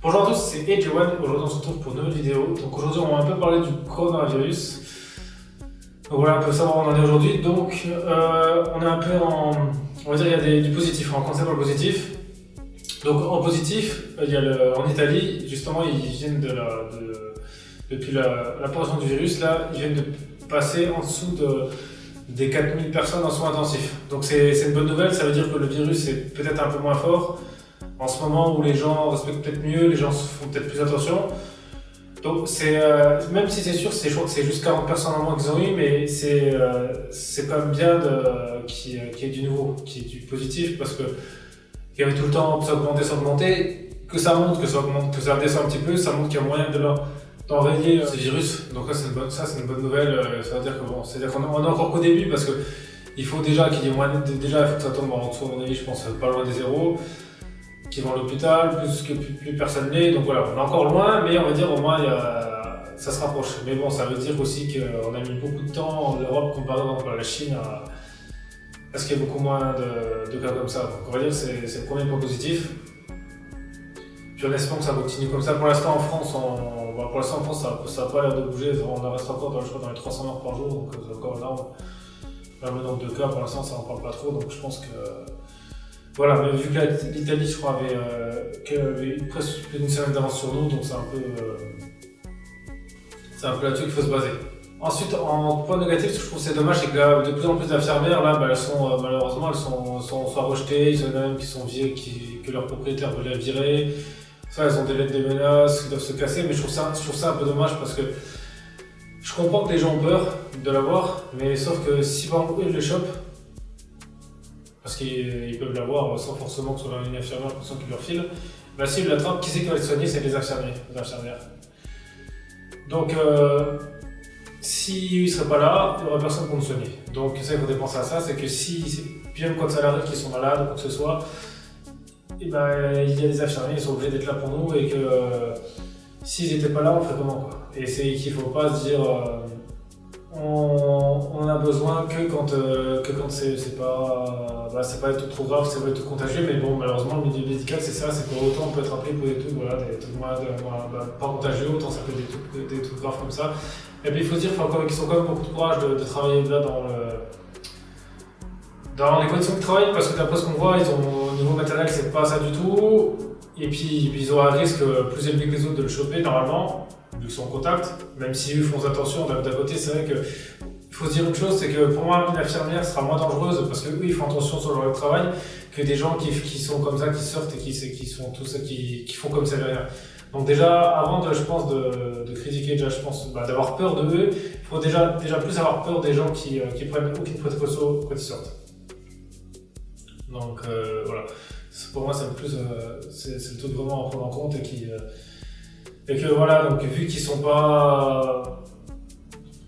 Bonjour à tous, c'est Edgewan. Aujourd'hui, on se retrouve pour une nouvelle vidéo. Donc aujourd'hui, on va un peu parler du coronavirus. Donc voilà, un peu savoir où on en est aujourd'hui. Donc, on est un peu en... On va dire qu'il y a du positif. On va commencer par le positif. Donc en positif, il y a en Italie, justement, ils viennent depuis l'apparition du virus, là, ils viennent de passer en dessous des 4000 personnes en soins intensifs. Donc c'est une bonne nouvelle, ça veut dire que le virus est peut-être un peu moins fort. En ce moment où les gens respectent peut-être mieux, les gens font peut-être plus attention. Donc même si c'est sûr, je crois que c'est juste 40 personnes en moins qu'ils ont eu, mais c'est quand même bien qu'il y ait du nouveau, qu'il y ait du positif, parce que il y avait tout le temps s'augmenter, que ça monte, que ça augmente, que ça redescend un petit peu, ça montre qu'il y a moyen d'enrayer ce virus. Donc là, c'est une bonne nouvelle. Ça veut dire que c'est-à-dire qu'on est encore qu'au début, parce que il faut déjà qu'il y ait moins, déjà il faut que ça tombe en dessous, à mon avis, je pense, pas loin des zéros, qui vont à l'hôpital, plus personne n'est. Donc voilà, on est encore loin, mais on va dire au moins ça se rapproche. Mais bon, ça veut dire aussi qu'on a mis beaucoup de temps en Europe comparé à la Chine parce qu'il y a beaucoup moins de cas comme ça. Donc on va dire que c'est le premier point positif. Puis on espère que ça continue comme ça. Pour l'instant en France, ça n'a pas l'air de bouger. On reste encore dans les 300 morts par jour, donc c'est encore énorme. Même le nombre de cas, pour l'instant, ça n'en parle pas trop. Donc je pense que... Voilà, mais vu que l'Italie, je crois, avait presque plus d'une semaine d'avance sur nous, donc c'est un peu là-dessus qu'il faut se baser. Ensuite, en point négatif, ce que je trouve c'est dommage, c'est que là, de plus en plus d'infirmières, là, elles sont malheureusement, elles sont soit rejetées, il y en a même qui sont virées, que leurs propriétaires veulent les virer. Ça, elles ont des lettres de menaces, qui doivent se casser, mais je trouve ça un peu dommage parce que je comprends que les gens ont peur de l'avoir, mais sauf que si par exemple ils le chopent, parce qu'ils peuvent l'avoir sans forcément que ce soit une infirmière qui leur file, bah s'ils l'attrapent, qui c'est qui va les soigner? C'est les infirmières. Donc, s'ils ne seraient pas là, il n'y aurait personne pour nous soigner. Donc ça, il faut penser à ça, c'est que même quand ça arrive qu'ils sont malades ou quoi que ce soit, et il y a des infirmiers qui sont obligés d'être là pour nous et que s'ils n'étaient pas là, on ferait comment quoi. Et c'est qu'il ne faut pas se dire on a besoin que quand c'est pas tout trop grave, c'est pas tout contagieux, mais bon, malheureusement, le milieu médical, c'est ça, c'est pour autant on peut être appelé pour des trucs, des trucs pas contagieux, autant ça peut être des trucs graves comme ça. Et puis il faut se dire qu'ils ont quand même beaucoup de courage de travailler là dans les conditions de travail, parce que d'après ce qu'on voit, ils ont au niveau matériel, c'est pas ça du tout, et puis ils ont un risque plus élevé que les autres de le choper normalement, vu qu'ils sont en contact, même si eux font attention. D'un côté, c'est vrai que il faut se dire une chose, c'est que pour moi, une infirmière sera moins dangereuse parce qu'eux, ils font attention sur leur travail que des gens qui sont comme ça, qui sortent et qui font comme ça derrière. Donc déjà, avant je pense de critiquer, je pense d'avoir peur de eux, il faut déjà plus avoir peur des gens qui prennent aucune précaution quand ils sortent. Donc voilà, pour moi, c'est le truc vraiment à prendre en compte et que voilà, donc vu qu'ils sont pas...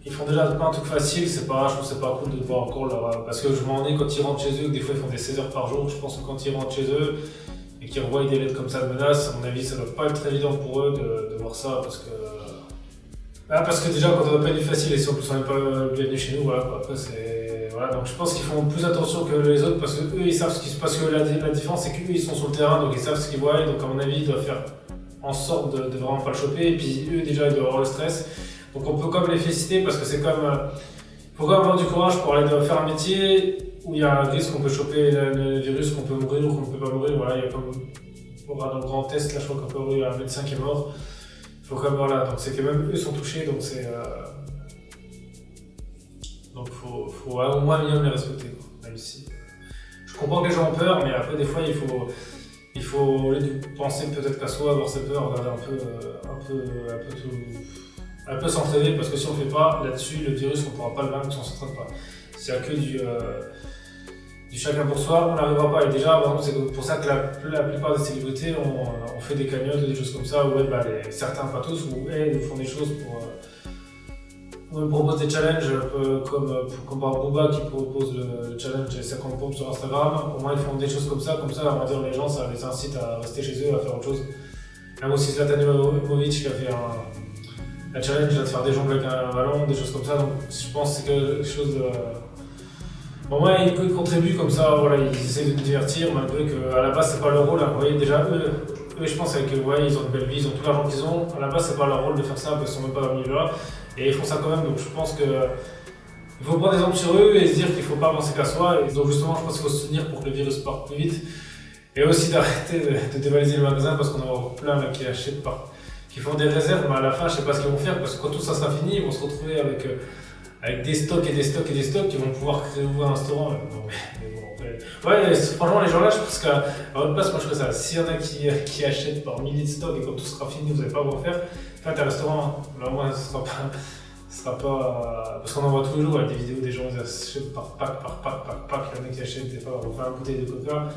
Ils font déjà pas un truc facile, je trouve que c'est pas cool de voir encore parce que je m'en ai quand ils rentrent chez eux, que des fois ils font des 16 heures par jour. Je pense que quand ils rentrent chez eux et qu'ils revoient des lettres comme ça de menaces, à mon avis ça doit pas être très évident pour eux de voir ça parce que déjà quand on n'a pas du facile et si en plus on n'est pas bienvenu chez nous, voilà, après donc je pense qu'ils font plus attention que les autres parce que eux ils savent parce que la différence c'est qu'eux ils sont sur le terrain, donc ils savent ce qu'ils voient, donc à mon avis ils doivent faire en sorte de vraiment pas le choper, et puis eux déjà ils doivent avoir le stress. Donc on peut quand même les féliciter parce que c'est comme... Il faut quand même avoir du courage pour aller faire un métier où il y a un risque qu'on peut choper le virus, qu'on peut mourir ou qu'on ne peut pas mourir. Voilà, il y a comme... Dans le grand test, là je crois qu'il y a un médecin qui est mort. Il faut quand même... Voilà, donc c'est que même eux sont touchés, donc c'est... Donc faut au moins minimum les respecter, quoi. Même si... Je comprends que les gens ont peur, mais après des fois il faut au lieu de penser peut-être qu'à soi, avoir ses peurs, regarder un peu s'entraîner, parce que si on ne fait pas là-dessus, le virus, on ne pourra pas le vaincre si on ne s'entraîne pas. S'il n'y a que du chacun pour soi, on n'arrivera pas. Et déjà, c'est pour ça que la plupart des célébrités ont fait des cagnottes, des choses comme ça, où certains, pas tous, où elles font des choses où elles proposent des challenges, comme par Booba qui propose le challenge 50 pompes sur Instagram. Au moins, ils font des choses comme ça, on va dire les gens, ça les incite à rester chez eux, à faire autre chose. Même aussi Zlatan Ibrahimovic qui a fait un challenge de faire des jongles avec un ballon, des choses comme ça, donc je pense que c'est quelque chose de... Bon, ouais, ils contribuent comme ça, voilà, ils essaient de nous divertir, malgré qu'à la base c'est pas leur rôle, hein. Vous voyez déjà eux eux, je pense, avec, ouais, ils ont une belle vie, ils ont tout l'argent qu'ils ont. À la base, c'est pas leur rôle de faire ça parce qu'ils sont même pas dans le milieu là. Et ils font ça quand même, donc je pense que. Il faut prendre des exemples sur eux et se dire qu'il ne faut pas avancer qu'à soi. Et donc justement, je pense qu'il faut se soutenir pour que le virus parte plus vite. Et aussi d'arrêter de dévaliser le magasin parce qu'on en a plein là, qui achètent qui font des réserves, mais à la fin, je ne sais pas ce qu'ils vont faire parce que quand tout ça sera fini, ils vont se retrouver avec des stocks et des stocks et des stocks qui vont pouvoir créer un restaurant. Mais bon, après... Ouais, franchement, les gens là, je pense qu'à votre place, moi je ferais ça. S'il y en a qui achètent par milliers de stocks et quand tout sera fini, vous n'allez pas quoi faire, faites un restaurant. Là, moi, ce sera pas. Parce qu'on en voit tous les jours avec des vidéos des gens qui achètent par pack. Il y en a qui achètent des fois, on fait une bouteille de coca.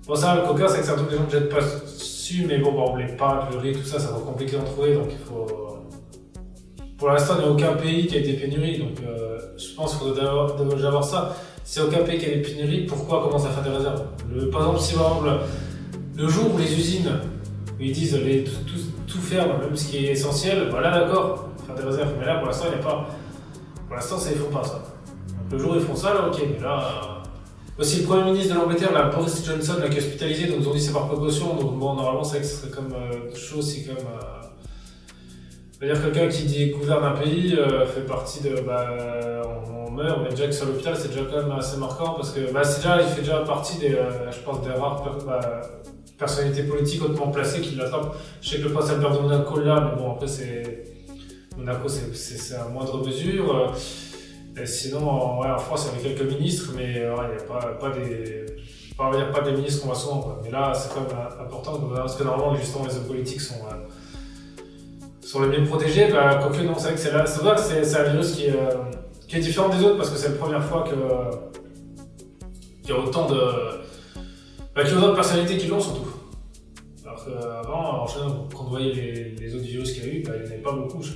Bon, ça, le coca, c'est que c'est un truc que les gens ne jettent pas dessus, mais bon, les pâtes, le riz, tout ça, ça va être compliqué d'en trouver, donc il faut. Pour l'instant, il n'y a aucun pays qui a des pénuries, donc je pense qu'il faudrait déjà avoir ça. Si aucun pays qui a des pénuries, pourquoi commencer à faire des réserves? Par exemple, si par exemple, le jour où les usines, où ils disent tout ferme, même ce qui est essentiel, voilà, d'accord. Faire des réserves, mais là pour l'instant il n'y a pas. Pour l'instant ils font pas ça. Donc, le jour où ils font ça, là ok, mais là. Aussi le Premier ministre de l'Angleterre, là, Boris Johnson, là, qui est hospitalisé, donc ils ont dit c'est par précaution, donc bon normalement c'est vrai que ce serait comme chose, c'est comme. C'est-à-dire quelqu'un qui gouverne un pays fait partie de. On meurt, mais déjà que sur l'hôpital c'est déjà quand même assez marquant parce que il fait déjà partie des, je pense, des rares personnalités politiques hautement placées qui l'attrapent. Je sais que le prince Albert de Monaco là, mais bon après c'est. Monaco, c'est à moindre mesure. Et sinon, en France, il y avait quelques ministres, mais il n'y a pas des ministres qu'on voit souvent. Quoi. Mais là, c'est quand même important, parce que normalement, justement, les hommes politiques sont les mieux protégés. Quoique, non, c'est vrai que c'est un virus qui est différent des autres, parce que c'est la première fois qu'il y a autant de personnalités qui l'ont, surtout. Alors qu'avant, en général, quand on voyait les autres virus qu'il y a eu, il n'y en avait pas beaucoup. Je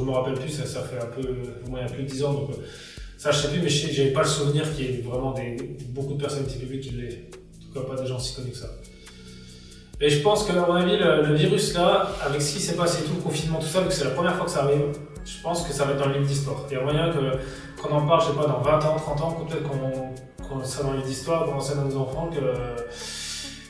me rappelle plus, ça fait un peu, il y a plus de 10 ans, donc ça je sais plus, mais j'avais pas le souvenir qu'il y ait vraiment beaucoup de personnalités publiques qui l'aient. En tout cas, pas des gens si connus que ça. Et je pense qu'à mon avis, le virus là, avec ce qui s'est passé, tout le confinement, tout ça, vu que c'est la première fois que ça arrive, je pense que ça va être dans le livre d'histoire. Il y a moyen qu'on en parle, je sais pas, dans 20 ans, 30 ans, peut-être qu'on sera dans le livre d'histoire, qu'on enseigne à nos enfants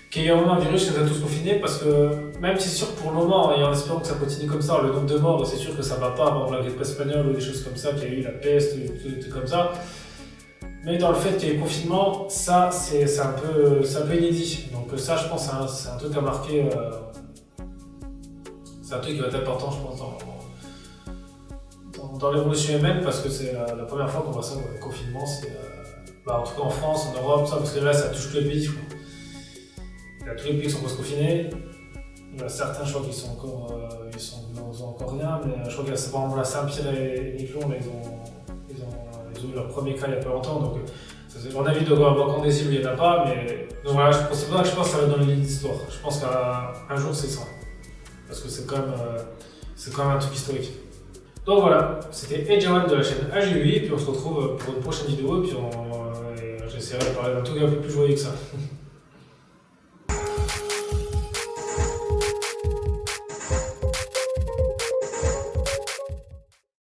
qu'il y a un virus qui nous a tous confinés, parce que même si c'est sûr que pour le moment, et en espérant que ça continue comme ça, le nombre de morts, c'est sûr que ça ne va pas avant la grippe espagnole ou des choses comme ça, qu'il y a eu la peste, des trucs comme ça. Mais dans le fait qu'il y ait le confinement, ça c'est un peu inédit. Donc ça je pense c'est un truc à marquer. C'est un truc qui va être important je pense dans l'évolution humaine parce que c'est la première fois qu'on voit ça, le confinement, en tout cas en France, en Europe, ça, parce que là ça touche tous les pays je crois. Il y a tous les pays qui sont confinés. Il y a certains, je crois qu'ils sont encore, ils ont encore rien, mais je crois qu'il y a par exemple la Saint-Pierre et Miquelon, là, ils ont eu leur premier cas il n'y a pas longtemps, donc c'est mon avis de voir encore des îles où il n'y en a pas, mais donc voilà, c'est pour ça que je pense que ça va être dans les lignes d'histoire. Je pense qu'un jour c'est ça, parce que c'est quand même un truc historique. Donc voilà, c'était Edjawan de la chaîne AGUI, et puis on se retrouve pour une prochaine vidéo, et puis j'essaierai de parler d'un truc un peu plus joyeux que ça.